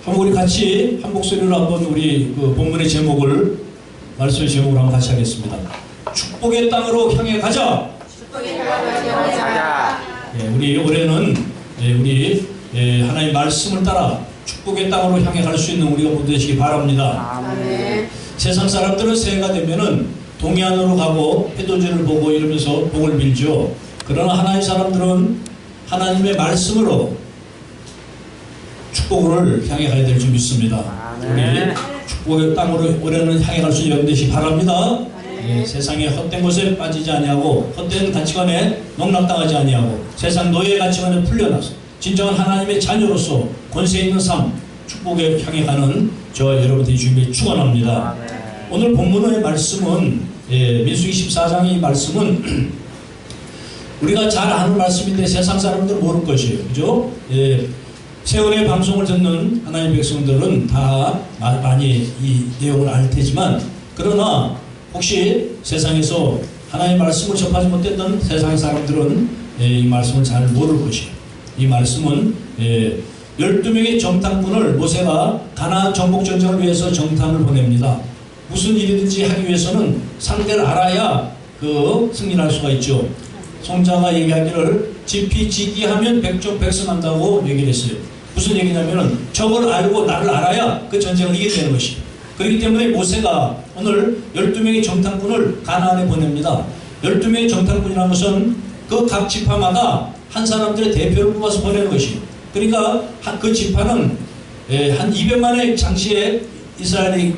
한번 우리 같이 한 목소리로 한번 우리 그 본문의 제목을 말씀의 제목으로 한번 같이 하겠습니다. 축복의 땅으로 향해 가자. 축복의 땅으로 향해 가자. 예, 우리 올해는 우리 하나님의 말씀을 따라 축복의 땅으로 향해 갈 수 있는 우리가 모두 되시기 바랍니다. 아멘. 세상 사람들은 새해가 되면은 동해안으로 가고 해돋이를 보고 이러면서 복을 빌죠. 그러나 하나님의 사람들은 하나님의 말씀으로 축복을 향해 가야 될 줄 믿습니다. 우리 축복의 땅으로 올해는 향해 갈 수 있는 되시기 바랍니다. 예, 세상의 헛된 것에 빠지지 아니하고 헛된 가치관에 농락당하지 아니하고 세상 노예의 가치관에 풀려나서 진정한 하나님의 자녀로서 권세 있는 삶 축복에 향해 가는 저 여러분들이 주님을 축원합니다. 오늘 본문의 말씀은 민수기 14장의 말씀은 우리가 잘 아는 말씀인데 세상 사람들은 모를 것이에요. 그죠? 세월의 방송을 듣는 하나님의 백성들은 다 많이 이 내용을 알 테지만 그러나 혹시 세상에서 하나님의 말씀을 접하지 못했던 세상의 사람들은 이 말씀을 잘 모를 것이에요. 이 말씀은 12명의 정탐꾼을 모세가 가나안 정복 전쟁을 위해서 정탐을 보냅니다. 무슨 일이든지 하기 위해서는 상대를 알아야 그 승리할 수가 있죠. 송자가 얘기하기를 지피지기하면 백전백승한다고 얘기를 했어요. 무슨 얘기냐면은 적을 알고 나를 알아야 그 전쟁을 이기게 되는 것이. 그렇기 때문에 모세가 오늘 12명의 정탐꾼을 가나안에 보냅니다. 12명의 정탐꾼이라는 것은 그 각 지파마다 한 사람들의 대표를 뽑아서 보내는 것이에요. 그러니까 그 지파는 한 200만의 당시에 이스라엘의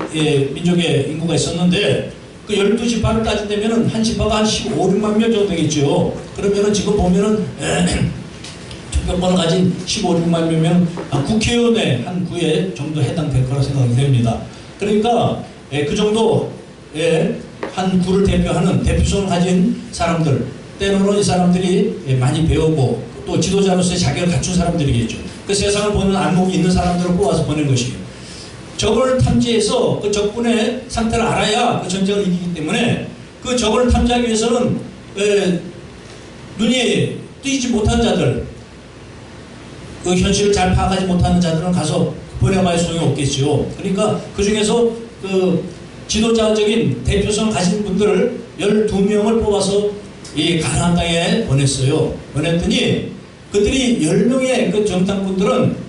민족의 인구가 있었는데 그 12지파를 따진다면 한 지파가 한 15, 16만 명 정도 되겠죠. 그러면은 지금 보면은 투표권을 가진 15, 16만 명 국회의원의 한 구에 정도 해당될 거라 생각이 됩니다. 그러니까 그 정도의 한 구를 대표하는 대표성을 가진 사람들 때로는 이 사람들이 많이 배우고 또 지도자로서의 자격을 갖춘 사람들이겠죠. 그 세상을 보는 안목이 있는 사람들을 뽑아서 보낸 것이에요. 적을 탐지해서 그 적군의 상태를 알아야 그 전쟁을 이기기 때문에 그 적을 탐지하기 위해서는 눈이 띄지 못한 자들 그 현실을 잘 파악하지 못하는 자들은 가서 보내봐야 소용이 없겠죠. 그러니까 그 중에서 그 지도자적인 대표성을 가진 분들을 12명을 뽑아서 이 가나안 땅에 보냈어요. 보냈더니 그들이 10명의 그 정탐꾼들은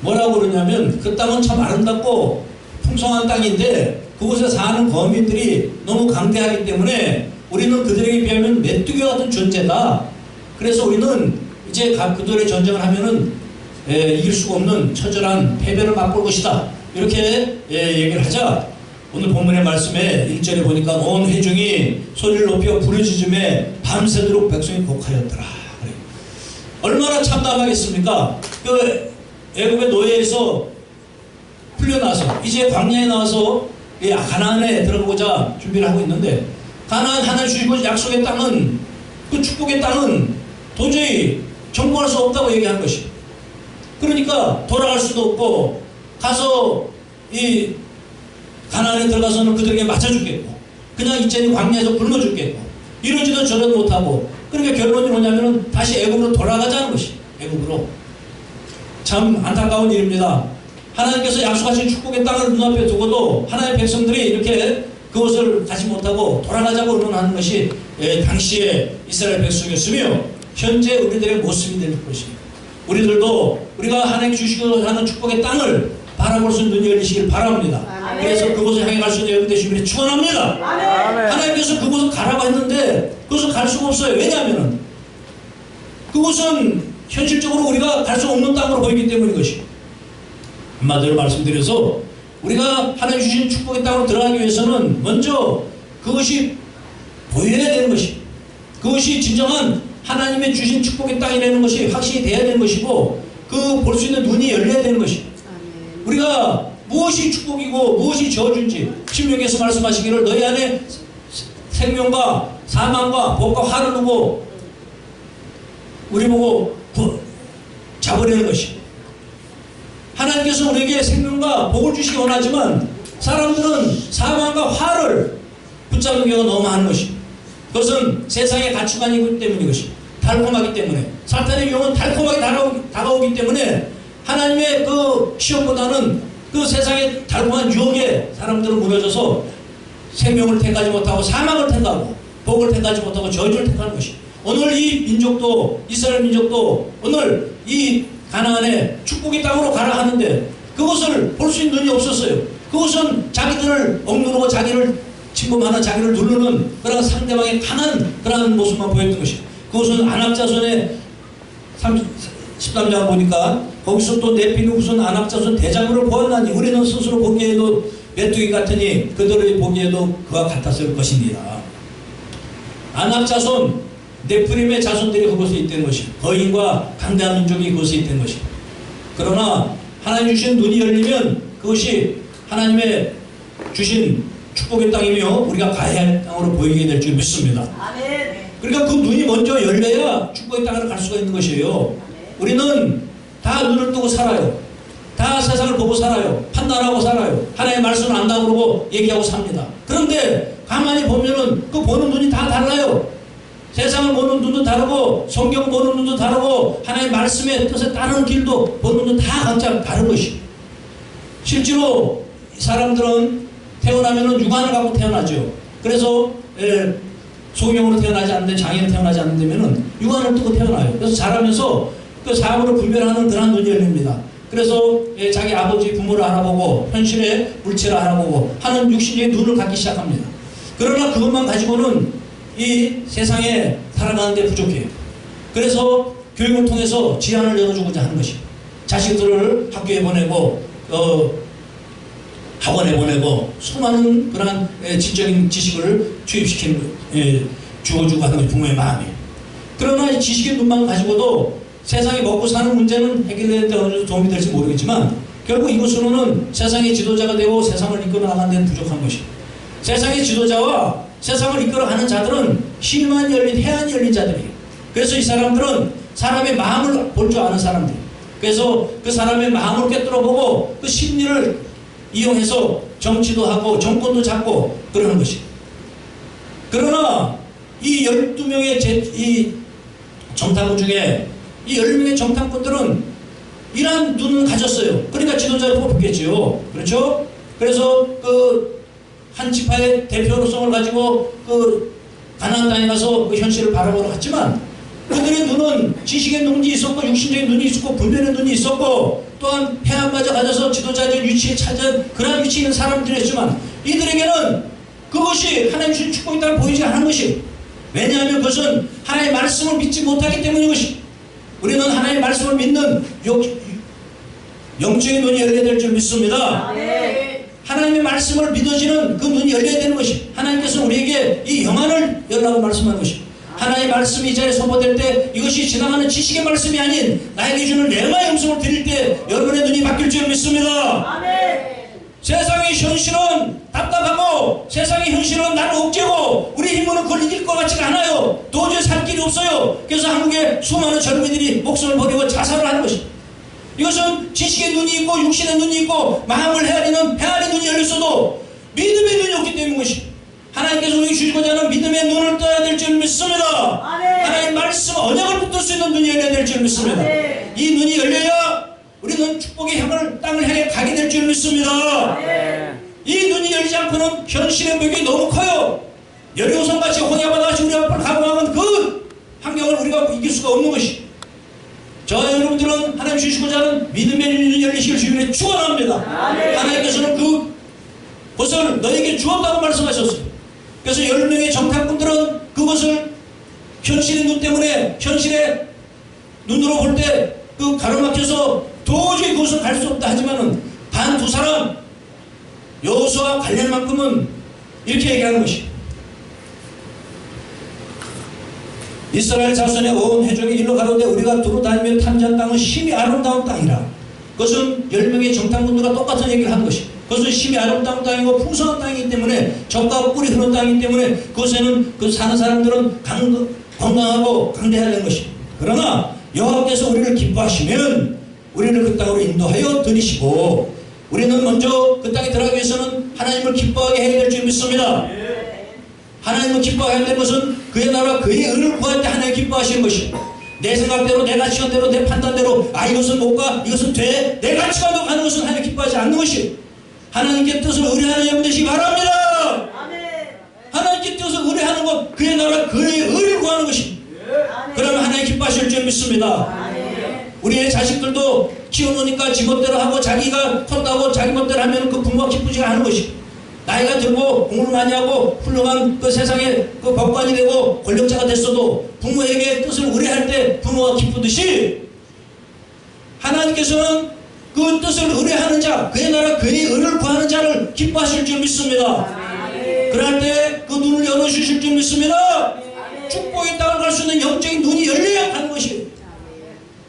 뭐라고 그러냐면 그 땅은 참 아름답고 풍성한 땅인데 그곳에 사는 거민들이 너무 강대하기 때문에 우리는 그들에게 비하면 메뚜기 같은 존재다. 그래서 우리는 이제 그들의 전쟁을 하면은 이길 수가 없는 처절한 패배를 맛볼 것이다. 이렇게 얘기를 하자 오늘 본문의 말씀에 1절에 보니까 온 회중이 소리를 높여 부르짖음에 밤새도록 백성이 곡하였더라. 얼마나 참담하겠습니까? 그 애굽의 노예에서 풀려나서 이제 광야에 나와서 가나안에 들어가고자 준비를 하고 있는데 가나안 하나님 주시고 약속의 땅은 그 축복의 땅은 도저히 정복할 수 없다고 얘기한 것이. 그러니까 돌아갈 수도 없고 가서 이 가나안에 들어가서는 그들에게 맞아 죽겠고 그냥 이제는 광야에서 굶어 죽겠고 이러지도 저러도 못하고 그러니까 결론이 뭐냐면은 다시 애굽으로 돌아가자는 것이. 애굽으로. 참 안타까운 일입니다. 하나님께서 약속하신 축복의 땅을 눈앞에 두고도 하나님의 백성들이 이렇게 그것을 가지 못하고 돌아가자고 의논하는 것이 당시에 이스라엘 백성이었으며 현재 우리들의 모습이 될 것입니다. 우리들도 우리가 하나님 주시고 하는 축복의 땅을 바라볼 수 있는 눈이 열리시길 바랍니다. 아멘. 그래서 그곳을 향해 갈 수 있는 여러분 되시기를 축원합니다. 하나님께서 그곳을 가라고 했는데 그곳을 갈 수가 없어요. 왜냐하면 그곳은 현실적으로 우리가 갈 수 없는 땅으로 보이기 때문인 것이고 한마디로 말씀드려서 우리가 하나님 주신 축복의 땅으로 들어가기 위해서는 먼저 그것이 보여야 되는 것이 그것이 진정한 하나님의 주신 축복의 땅이라는 것이 확실히 돼야 되는 것이고 그 볼 수 있는 눈이 열려야 되는 것이 우리가 무엇이 축복이고 무엇이 저주인지 신명기에서 말씀하시기를 너희 안에 생명과 사망과 복과 화를 두고 우리 보고 잡으려는 것이 하나님께서 우리에게 생명과 복을 주시기 원하지만 사람들은 사망과 화를 붙잡는 경우가 너무 많은 것이 그것은 세상의 가치관이기 때문인 것이 달콤하기 때문에 사탄의 영은 달콤하게 다가오기 때문에 하나님의 그 시험보다는 그 세상의 달콤한 유혹에 사람들은 무너져서 생명을 택하지 못하고 사망을 택하고 복을 택하지 못하고 저주를 택하는 것이. 오늘 이 민족도, 이스라엘 민족도 오늘 이 가나안의 축복의 땅으로 가라 하는데 그것을 볼 수 있는 눈이 없었어요. 그것은 자기들을 억누르고 자기를 침범하는, 자기를 누르는 그런 상대방의 강한 그런 모습만 보였던 것이. 그것은 안압자손의 13장 보니까 거기서 또 네피는 후손 안압자손 대장으로 보았나니 우리는 스스로 보기에도 메뚜기 같으니 그들의 보기에도 그와 같았을 것입니다. 안압자손 네프림의 자손들이 그곳에 있던 것이, 거인과 강대한 민족이 그곳에 있던 것이. 그러나 하나님 주신 눈이 열리면 그것이 하나님의 주신 축복의 땅이며 우리가 가야 할 땅으로 보이게 될 줄 믿습니다. 그러니까 그 눈이 먼저 열려야 축복의 땅으로 갈 수가 있는 것이에요. 우리는 다 눈을 뜨고 살아요. 다 세상을 보고 살아요. 판단하고 살아요. 하나님의 말씀을 안다고 그러고 얘기하고 삽니다. 그런데 가만히 보면은 그 보는 눈이 다 달라요. 세상을 보는 눈도 다르고 성경 보는 눈도 다르고 하나님의 말씀의 뜻에 따르는 길도 보는 눈도 다 각자 다른 것이. 실제로 사람들은 태어나면은 육안을 갖고 태어나죠. 그래서 소경으로 태어나지 않는데, 장애로 태어나지 않는다면은 육안을 뜨고 태어나요. 그래서 자라면서 그 사물을 분별하는 그런 눈이 열립니다. 그래서 자기 아버지 부모를 알아보고 현실의 물체를 알아보고 하는 육신의 눈을 갖기 시작합니다. 그러나 그것만 가지고는 이 세상에 살아가는 데 부족해요. 그래서 교육을 통해서 지안을 열어주고자 하는 것이. 자식들을 학교에 보내고 학원에 보내고 수많은 그런 지적인 지식을 주어주고 하는 것이 부모의 마음이에요. 그러나 이 지식의 눈만 가지고도 세상에 먹고 사는 문제는 해결되는 데 어느 정도 도움이 될지 모르겠지만 결국 이것으로는 세상의 지도자가 되고 세상을 이끌어 나가는 데는 부족한 것이에요. 세상의 지도자와 세상을 이끌어가는 자들은 힘만 열린, 해안이 열린 자들이에요. 그래서 이 사람들은 사람의 마음을 볼 줄 아는 사람들이에요. 그래서 그 사람의 마음을 꿰뚫어보고 그 심리를 이용해서 정치도 하고 정권도 잡고 그러는 것이에요. 그러나 이 12명의 이 정탐꾼 중에 이 10명의 정탐꾼들은 이러한 눈을 가졌어요. 그러니까 지도자를 뽑혔겠지요. 그렇죠? 그래서 그 한 지파의 대표성을 가지고 그 가나안 땅에 가서 그 현실을 바라보러 갔지만 그들의 눈은 지식의 눈이 있었고 육신적인 눈이 있었고 분별의 눈이 있었고 또한 해안마저 가져서 지도자적 위치에 찾은 그러한 위치에 있는 사람들이었지만 이들에게는 그것이 하나님 주신 축복이 따라 보이지 않은 것이. 왜냐하면 그것은 하나님의 말씀을 믿지 못하기 때문인 것이. 우리는 하나님의 말씀을 믿는 영적인 눈이 열려야 될 줄 믿습니다. 하나님의 말씀을 믿어지는 그 눈이 열려야 되는 것이. 하나님께서 우리에게 이 영안을 열라고 말씀하는 것이. 하나님의 말씀이 이 자리에 선포될 때 이것이 지나가는 지식의 말씀이 아닌 나에게 주는 레마의 음성을 드릴 때 여러분의 눈이 바뀔 줄 믿습니다. 세상의 현실은 답답하고 세상의 현실은 나를 억제고 우리 힘으로는 그걸 이길 것 같지가 않아요. 도저히 살 길이 없어요. 그래서 한국의 수많은 젊은이들이 목숨을 버리고 자살을 하는 것이. 이것은 지식의 눈이 있고 육신의 눈이 있고 마음을 헤아리는 헤아리 눈이 열렸어도 믿음의 눈이 없기 때문인 것이. 하나님께서 우리에게 주시고자 하는 믿음의 눈을 떠야 될 줄 믿습니다. 하나님의 말씀 언약을 붙들 수 있는 눈이 열려야 될 줄 믿습니다. 이 눈이 열려야 우리는 축복의 향을 땅을 향해 가게 될 줄 믿습니다. 이 눈이 열리지 않고는 현실의 벽이 너무 커요. 여리고성같이 홍해바다같이 우리 앞을 가로막은 그 환경을 우리가 이길 수가 없는 것이. 저와 여러분들은 하나님 주시고자 하는 믿음의 눈이 열리시길 주님의 축원합니다. 하나님께서는 그것을 너에게 주었다고 말씀하셨어요. 그래서 10명의 정탐꾼들은 그것을 현실의 눈 때문에 현실의 눈으로 볼 때 그 가로막혀서 도저히 그것을 갈 수 없다 하지만은 단 두 사람 여호수아와 관련만큼은 이렇게 얘기하는 것이. 이스라엘 자손의 온 회족이 일로 가로되 우리가 두루 다니며 탐지한 땅은 심히 아름다운 땅이라. 그것은 10명의 정탐꾼들과 똑같은 얘기를 한 것이. 그것은 심히 아름다운 땅이고 풍성한 땅이기 때문에 적과 꿀이 흐르는 땅이기 때문에 그곳에는 그 사는 사람들은 건강하고 강대하는 것이. 그러나 여호와께서 우리를 기뻐하시면 우리를 그 땅으로 인도하여 들이시고 우리는 먼저 그 땅에 들어가기 위해서는 하나님을 기뻐하게 해야 될 줄 믿습니다. 하나님을 기뻐해야 될 것은 그의 나라 그의 의를 구할 때 하나님 기뻐하시는 것이. 내 생각대로, 내 가치관대로, 내 판단대로 이것은 못 가, 이것은 돼, 내 가치관대로 가는 것은 하나님 기뻐하지 않는 것이 하나님께 뜻을 의뢰하는 여러분 되시기 바랍니다. 하나님께 뜻을 의뢰하는 것, 그의 나라, 그의 의를 구하는 것이 그러면 하나님 기뻐하실 줄 믿습니다. 우리의 자식들도 키워놓으니까 지 멋대로 하고 자기가 컸다고 자기 멋대로 하면 그 부모가 기쁘지가 않은 것이 나이가 들고 공부를 많이 하고 훌륭한 그 세상에 그 법관이 되고 권력자가 됐어도 부모에게 뜻을 의뢰할 때 부모가 기쁘듯이 하나님께서는 그 뜻을 의뢰하는 자, 그의 나라, 그의 의를 구하는 자를 기뻐하실 줄 믿습니다. 그럴 때 그 눈을 열어주실 줄 믿습니다. 축복의 땅을 갈 수 있는 영적인 눈이 열려야 하는 것이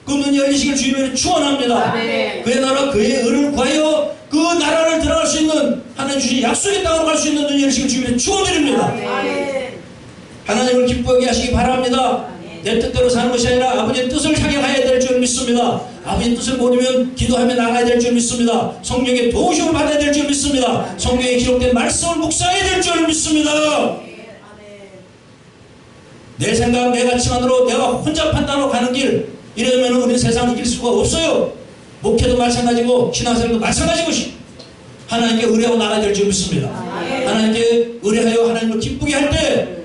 그 눈이 열리시길 주님을 축원합니다. 그의 나라, 그의 의를 구하여 그 나라를 들어갈 수 있는 하나님 주신 약속의 땅으로 갈 수 있는 눈이 열리시길 주님을 축원드립니다. 하나님을 기쁘게 하시기 바랍니다. 내 뜻대로 사는 것이 아니라 아버지의 뜻을 향해 가야 될 줄 믿습니다. 아버지의 뜻을 모르면 기도하며 나가야 될 줄 믿습니다. 성령의 도우심을 받아야 될 줄 믿습니다. 성경에 기록된 말씀을 묵상해야 될 줄 믿습니다. 내 생각, 내 가치만으로 내가 혼자 판단하고 가는 길, 이러면 우리는 세상을 이길 수가 없어요. 목회도 마찬가지고 신앙생활도 마찬가지고 하나님께 의뢰하고 나가야 될 줄 믿습니다. 하나님께 의뢰하여 하나님을 기쁘게 할 때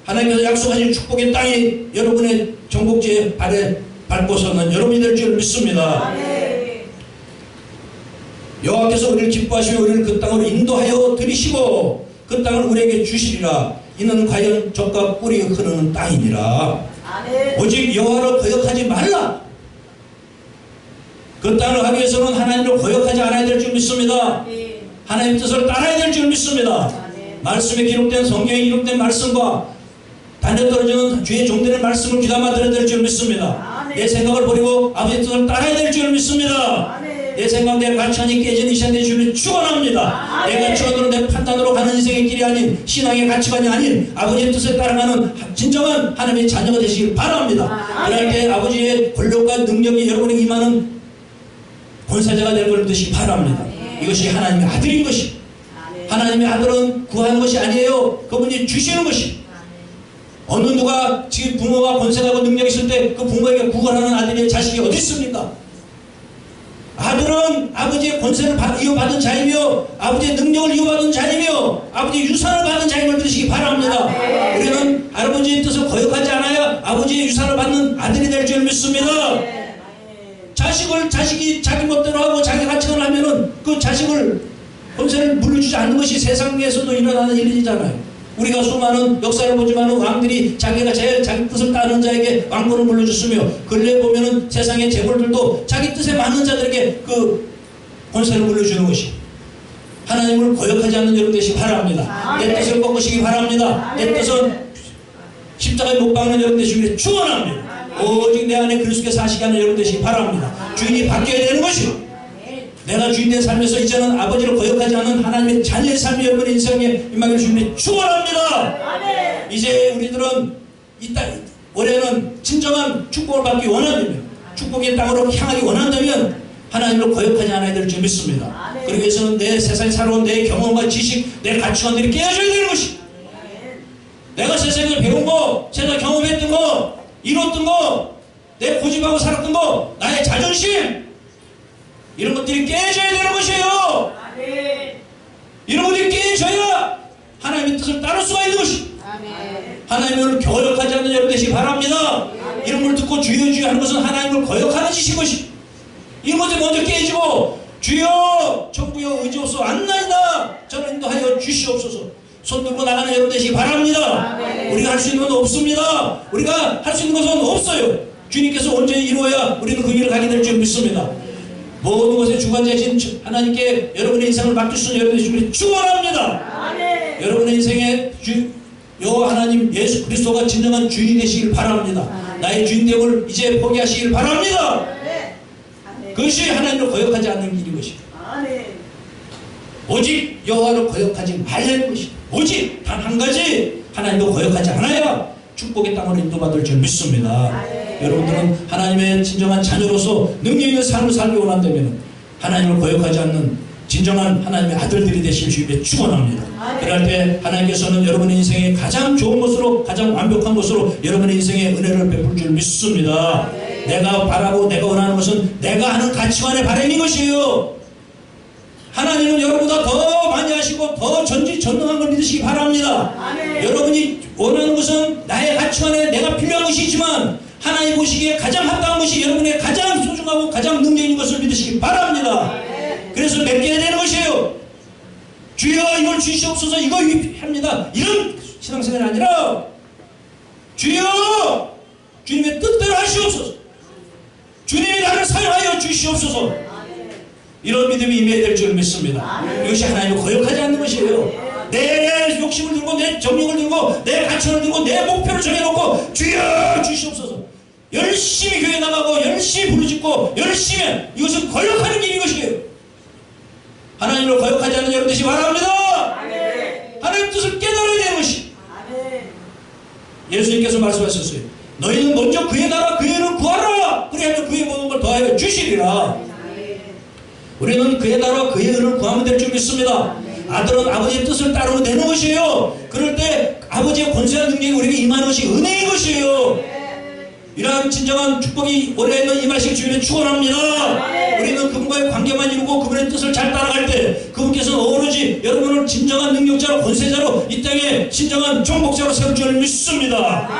하나님께서 약속하신 축복의 땅이 여러분의 정복지에 발에 밟고 서는 여러분이 될 줄 믿습니다. 여호와께서 우리를 기뻐하시며 우리를 그 땅으로 인도하여 들이시고 그 땅을 우리에게 주시리라. 이는 과연 젖과 꿀이 흐르는 땅이니라. 오직 여호와를 거역하지 말라. 그 땅을 하기 위해서는 하나님을 거역하지 않아야 될 줄 믿습니다. 하나님의 뜻을 따라야 될 줄 믿습니다. 말씀에 기록된, 성경에 기록된 말씀과 단에 떨어지는 주의 종들의 말씀을 귀담아 들어야 될 줄 믿습니다. 내 생각을 버리고 아버지의 뜻을 따라야 될 줄 믿습니다. 내 생각, 내 가치관이 깨진 이 시간에 주님을 축원합니다. 내 가치관으로, 내 판단으로 가는 인생의 길이 아닌, 신앙의 가치관이 아닌 아버지의 뜻에 따라가는 진정한 하나님의 자녀가 되시길 바랍니다. 그럴 때 아버지의 권력과 능력이 여러분에게 임하는 권사자가 될 걸 믿으시기 바랍니다. 이것이 하나님의 아들인 것이, 하나님의 아들은 구하는 것이 아니에요. 그분이 주시는 것이. 어느 누가 지금 부모가 권세가고 능력이 있을 때 그 부모에게 구걸하는 아들의 자식이 어디 있습니까? 아들은 아버지의 권세를 이어받은 자이며 아버지의 능력을 이어받은 자이며 아버지의 유산을 받은 자임을 믿으시기 바랍니다. 우리는 아버지의 뜻을 거역하지 않아야 아버지의 유산을 받는 아들이 될 줄 믿습니다. 자식이 자기 멋대로 하고 자기 가치관을 하면은 그 자식을 권세를 물려주지 않는 것이 세상에서도 일어나는 일이잖아요. 우리가 수많은 역사를 보지만 왕들이 자기가 제일 자기 뜻을 따르는 자에게 왕권을 물려줬으며 근래에 보면은 세상의 재벌들도 자기 뜻에 맞는 자들에게 그 권세를 물려주는 것이 하나님을 거역하지 않는 여러분 되시기 바랍니다. 내 뜻을 꺾으시기 바랍니다. 내 뜻은 십자가에 못 박는 여러분 되시기를 축원합니다. 오직 내 안에 그리스도께서 사시게 하는 여러분 되시기 바랍니다. 주인이 바뀌어야 되는 것이 내가 주인된 삶에서 이제는 아버지를 거역하지 않은 하나님의 자녀의 삶이 여러분의 인생에 임하기를 주님이 축원합니다. 이제 우리들은 이 땅 올해는 진정한 축복을 받기 원한다면, 축복의 땅으로 향하기 원한다면 하나님을 거역하지 않아야 될 줄 믿습니다. 그러기 위해서는 내 세상에 살아온 내 경험과 지식, 내 가치관들이 깨어져야 되는 것이, 내가 세상에 배운 거, 세상 경험했던 거, 이뤘던 거, 내 고집하고 살았던 거, 나의 자존심, 이런 것들이 깨져야 되는 것이에요. 이런 것들이 깨져야 하나님의 뜻을 따를 수가 있는 것이, 하나님을 거역하지 않는 여러분 되시기 바랍니다. 이런 걸 듣고 주여 주여 하는 것은 하나님을 거역하는 짓인 것이, 이런 것들이 먼저 깨지고 주여 천부여 의지옵소 안나이다 저를 인도하여 주시옵소서 손 들고 나가는 여러분 되시기 바랍니다. 우리가 할 수 있는 건 없습니다. 우리가 할 수 있는 것은 없어요. 주님께서 온전히 이루어야 우리는 그 길을 가게 될 줄 믿습니다. 모든 것의 주관자이신 하나님께 여러분의 인생을 맡길 수 있는 여러분의 주님을 축원합니다. 여러분의 인생에 여호와 하나님 예수 그리스도가 진정한 주인이 되시길 바랍니다. 나의 주인됨을 이제 포기하시길 바랍니다. 그것이 하나님을 거역하지 않는 길인 것입니다. 오직 여호와를 거역하지 말라는 것이, 오직 단 한 가지 하나님도 거역하지 않아야 축복의 땅으로 인도받을 줄 믿습니다. 여러분들은 하나님의 진정한 자녀로서 능력 있는 삶을 살기 원한다면 하나님을 거역하지 않는 진정한 하나님의 아들들이 되실 주님의 축원합니다. 그럴 때 하나님께서는 여러분의 인생에 가장 좋은 것으로, 가장 완벽한 것으로 여러분의 인생에 은혜를 베풀 줄 믿습니다. 내가 바라고 내가 원하는 것은 내가 하는 가치관의 바람인 것이에요. 하나님은 여러분보다 더 많이 하시고 더 전지전능한 걸 믿으시기 바랍니다. 여러분이 원하는 것은 나의 가치관에 내가 필요한 것이지만 하나님 보시기에 가장 합당한 것이 여러분의 가장 소중하고 가장 능력 있는 것을 믿으시기 바랍니다. 그래서 맡겨야 되는 것이에요. 주여 이걸 주시옵소서, 이거 합니다. 이런 신앙생활이 아니라 주여 주님의 뜻대로 하시옵소서, 주님이 나를 사용하여 주시옵소서, 이런 믿음이 임해야 될 줄 믿습니다. 이것이 하나님을 거역하지 않는 것이에요. 내 욕심을 들고 내 정욕을 들고 내 가치를 들고 내 목표를 정해놓고 주여 주시옵소서, 열심히 교회 나가고 열심히 부르짖고 열심히, 이것은 거역하는 일인 것이에요. 하나님을 거역하지 않는 여러분 되시기 바랍니다. 하나님 뜻을 깨달아야 되는 것이. 예수님께서 말씀하셨어요. 너희는 먼저 그의 나라 그의 의를 구하라. 그래야면 그의 모든 걸 더하여 주시리라. 우리는 그의 나라와 그의 의를 구하면 될 줄 믿습니다. 아들은 아버지의 뜻을 따르면 되는 것이에요. 그럴 때 아버지의 권세와 능력이 우리에게 임하는 것이 은혜인 것이에요. 이러한 진정한 축복이 올해는 임하시기 주님의 축원합니다. 우리는 그분과의 관계만 이루고 그분의 뜻을 잘 따라갈 때 그분께서는 오로지 여러분을 진정한 능력자로 권세자로 이 땅에 진정한 정복자로 세울 줄 믿습니다.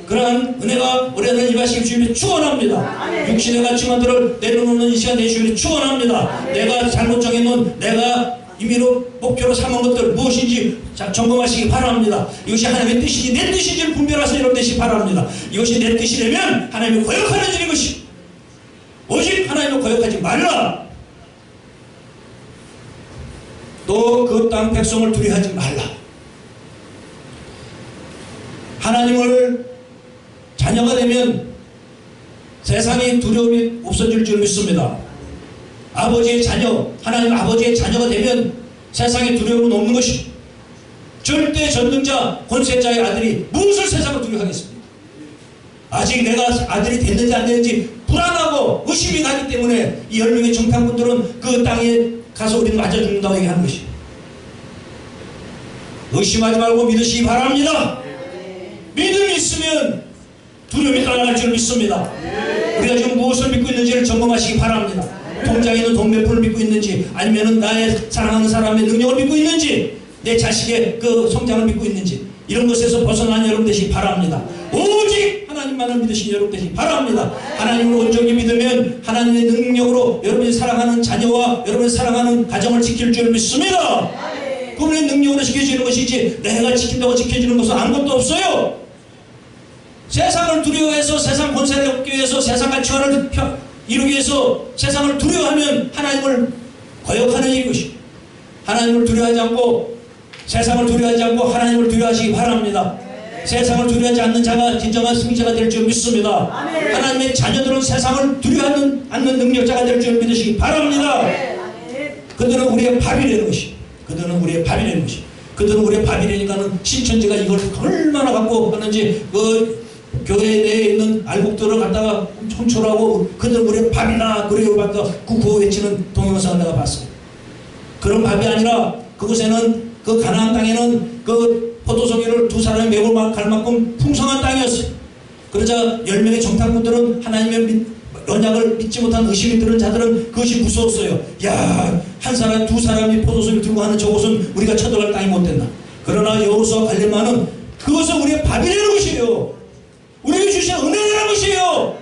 그러한 은혜가 올해는 임하시기 주님의 축원합니다. 육신의 가치관들을 내려놓는 이 시간 내 주님의 축원합니다. 내가 잘못 정해놓은 내가 임의로 목표로 삼은 것들 무엇인지 점검하시기 바랍니다. 이것이 하나님의 뜻이지 내 뜻인지를 분별하셔서 여러분 되시기 바랍니다. 이것이 내 뜻이라면 하나님을 거역하는 일인 것이, 오직 하나님을 거역하지 말라. 또 그 땅 백성을 두려워하지 말라. 하나님을 자녀가 되면 세상의 두려움이 없어질 줄 믿습니다. 아버지의 자녀, 하나님 아버지의 자녀가 되면 세상에 두려움은 없는 것이, 절대 전능자 권세자의 아들이 무엇을 세상을 두려워하겠습니까? 아직 내가 아들이 됐는지 안 됐는지 불안하고 의심이 가기 때문에 이 10명의 정탐꾼들은 그 땅에 가서 우리는 맞아 죽는다고 얘기하는 것이, 의심하지 말고 믿으시기 바랍니다. 믿음이 있으면 두려움이 떠나갈 줄 믿습니다. 우리가 지금 무엇을 믿고 있는지를 점검하시기 바랍니다. 통장에 있는 돈 몇 푼을 믿고 있는지, 아니면 나의 사랑하는 사람의 능력을 믿고 있는지, 내 자식의 그 성장을 믿고 있는지, 이런 것에서 벗어난 여러분 되시기 바랍니다. 오직 하나님만을 믿으신 여러분 되시기 바랍니다. 하나님을 온전히 믿으면 하나님의 능력으로 여러분이 사랑하는 자녀와 여러분이 사랑하는 가정을 지킬 줄 믿습니다. 그분의 능력으로 지켜지는 것이지 내가 지킨다고 지켜지는 것은 아무것도 없어요. 세상을 두려워해서 세상 권세를 얻기 위해서 세상 가치관을 이루기 위해서 세상을 두려워하면 하나님을 거역하는 일이것이, 하나님을 두려워하지 않고 세상을 두려워하지 않고 하나님을 두려워하시기 바랍니다. 세상을 두려워하지 않는 자가 진정한 승리자가 될 줄 믿습니다. 하나님의 자녀들은 세상을 두려워하지 않는 능력자가 될 줄 믿으시기 바랍니다. 그들은 우리의 밥이 되는 것이, 그들은 우리의 밥이 되는 것이, 그들은 우리의 밥이 되니까는 신천지가 이걸 얼마나 갖고 하는지 그 교회 내에 있는 알곡들을 갖다가 촌철하고 그들 우리의 밥이나 그래요 갖다 구호 외치는 동영상을 내가 봤어요. 그런 밥이 아니라 그곳에는 그 가나안 땅에는 그 포도송이를 두 사람이 매고 갈 만큼 풍성한 땅이었어요. 그러자 10명의 정탐꾼들은 하나님의 언약을 믿지 못한 의심이 드는 자들은 그것이 무서웠어요. 야, 한 사람 두 사람이 포도송이를 들고 하는 저곳은 우리가 쳐들어갈 땅이 못 된다. 그러나 여호수아 갈렙만은 그것은 우리의 밥이 되는 것이에요. 우리에게 주신 은혜라는 것이에요.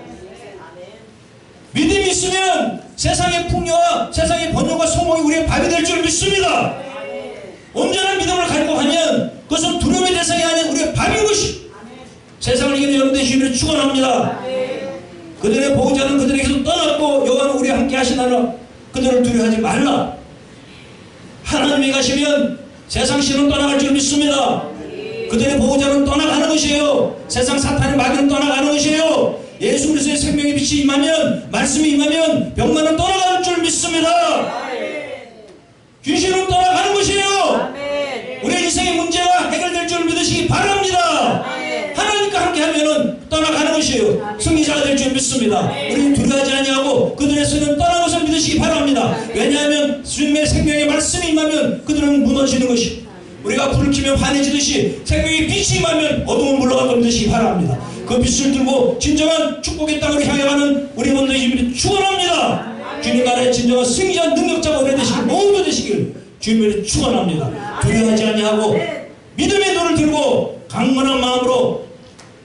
믿음이 있으면 세상의 풍요와 세상의 번영과 소망이 우리의 밥이 될 줄 믿습니다. 온전한 믿음을 가지고 하면 그것은 두려움의 대상이 아닌 우리의 밥인 것이, 세상을 이기는 여러분 되시기를 축원합니다. 그들의 보호자는 그들에게서 떠났고 여호와는 우리와 함께 하시나라. 그들을 두려워하지 말라. 하나님이 가시면 세상 신은 떠나갈 줄 믿습니다. 그들의 보호자는 떠나가는 것이에요. 세상 사탄의 마귀는 떠나가는 것이에요. 예수 그리스도의 생명의 빛이 임하면, 말씀이 임하면 병만은 떠나가는 줄 믿습니다. 귀신은 떠나가는 것이에요. 우리의 인생의 문제가 해결될 줄 믿으시기 바랍니다. 하나님과 함께 하면은 떠나가는 것이에요. 승리자가 될 줄 믿습니다. 믿습니다. 우리는 두려워하지 아니하고 그들의 손은 떠난 것을 믿으시기 바랍니다. 왜냐하면 주님의 생명의 말씀이 임하면 그들은 무너지는 것이, 우리가 불을 켜면 환해지듯이 생명의 빛이 임하면 어둠은 물러갈 걸 믿으시기 바랍니다. 그 빛을 들고 진정한 축복의 땅으로 향해가는 우리 모두의 힘이 축원합니다. 주님 나라의 진정한 승리자 능력자가 오래 되시길, 모두 되시길 주님을 축원합니다. 두려워하지 아니하고 믿음의 눈을 들고 강건한 마음으로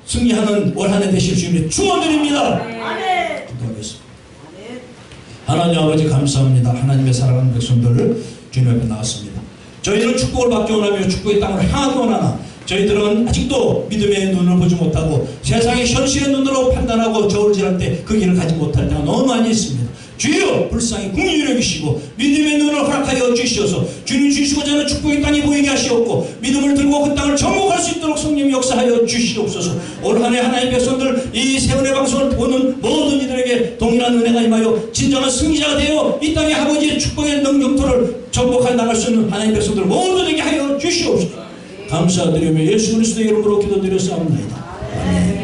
승리하는 올 한 해 되실 주님의 축원드립니다. 기도하겠습니다. 하나님 아버지 감사합니다. 하나님의 사랑하는 백성들 주님 앞에 나왔습니다. 저희는 축복을 받기 원하며 축복의 땅을 향하기 원하나 저희들은 아직도 믿음의 눈을 보지 못하고 세상의 현실의 눈으로 판단하고 저울을 지날 때 그 길을 가지 못할 때가 너무 많이 있습니다. 주여 불쌍히 긍휼히 여기시고 믿음의 눈을 허락하여 주시어서 주님 주시고자 하는 축복의 땅이 보이게 하시옵고 믿음을 들고 그 땅을 정복할 수 있도록 성령 역사하여 주시옵소서. 올 한 해 하나님의 백성들 이 세운의 방송을 보는 모든 이들에게 동일한 은혜가 임하여 진정한 승리자가 되어 이 땅의 아버지의 축복의 영토를 정복해 나갈 수 있는 하나님의 백성들 모두 되게 하여 주시옵소서. 감사드리며 예수 그리스도의 이름으로 기도드렸사옵나이다. 아멘.